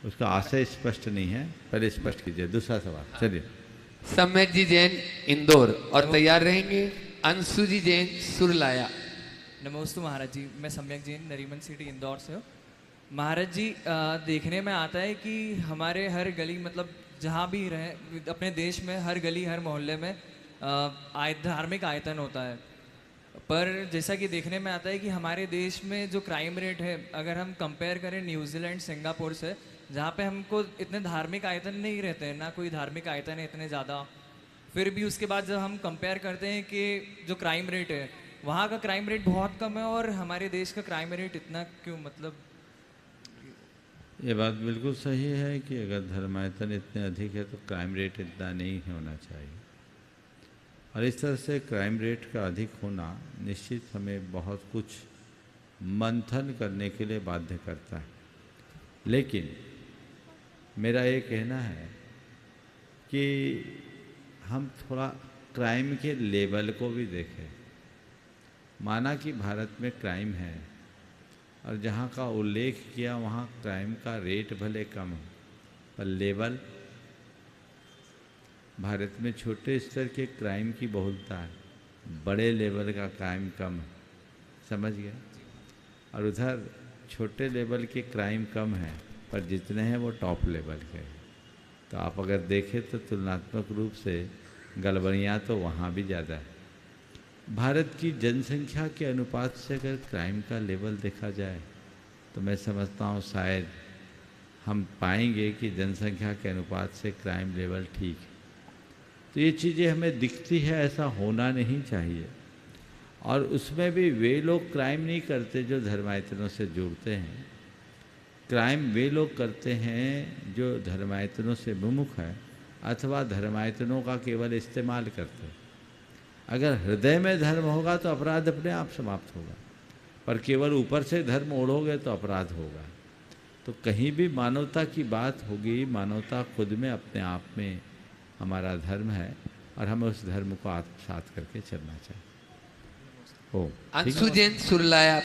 उसका आशय स्पष्ट नहीं है, पहले स्पष्ट कीजिए। दूसरा सवाल, चलिए। सम्यक जी जैन इंदौर और तैयार रहेंगे अंशु जी जैन सुरलाया। नमोस्तु महाराज जी, मैं सम्यक जैन नरीमन सिटी इंदौर से हूँ। महाराज जी, देखने में आता है कि हमारे हर गली मतलब जहाँ भी रहे अपने देश में हर गली हर मोहल्ले में धार्मिक आयतन होता है। पर जैसा कि देखने में आता है कि हमारे देश में जो क्राइम रेट है, अगर हम कंपेयर करें न्यूजीलैंड सिंगापुर से, जहाँ पे हमको इतने धार्मिक आयतन नहीं रहते हैं, ना कोई धार्मिक आयतन है इतने ज़्यादा, फिर भी उसके बाद जब हम कंपेयर करते हैं कि जो क्राइम रेट है वहाँ का क्राइम रेट बहुत कम है और हमारे देश का क्राइम रेट इतना क्यों? मतलब ये बात बिल्कुल सही है कि अगर धर्मायतन इतने अधिक है तो क्राइम रेट इतना नहीं होना चाहिए, और इस तरह से क्राइम रेट का अधिक होना निश्चित हमें बहुत कुछ मंथन करने के लिए बाध्य करता है। लेकिन मेरा ये कहना है कि हम थोड़ा क्राइम के लेवल को भी देखें। माना कि भारत में क्राइम है और जहाँ का उल्लेख किया वहाँ क्राइम का रेट भले कम हो, पर लेवल, भारत में छोटे स्तर के क्राइम की बहुलता है, बड़े लेवल का क्राइम कम है, समझ गए? और उधर छोटे लेवल के क्राइम कम है पर जितने हैं वो टॉप लेवल के हैं। तो आप अगर देखें तो तुलनात्मक रूप से गड़बड़ियाँ तो वहाँ भी ज़्यादा है। भारत की जनसंख्या के अनुपात से अगर क्राइम का लेवल देखा जाए तो मैं समझता हूँ शायद हम पाएंगे कि जनसंख्या के अनुपात से क्राइम लेवल ठीक है। तो ये चीज़ें हमें दिखती है, ऐसा होना नहीं चाहिए। और उसमें भी वे लोग क्राइम नहीं करते जो धर्मायतनों से जुड़ते हैं, क्राइम वे लोग करते हैं जो धर्मायतनों से विमुख है अथवा धर्मायतनों का केवल इस्तेमाल करते हैं। अगर हृदय में धर्म होगा तो अपराध अपने आप समाप्त होगा, पर केवल ऊपर से धर्म ओढ़ोगे तो अपराध होगा। तो कहीं भी मानवता की बात होगी, मानवता खुद में अपने आप में हमारा धर्म है और हमें उस धर्म को आत्मसात करके चलना चाहिए। हो अंशु जैन सुरलाया।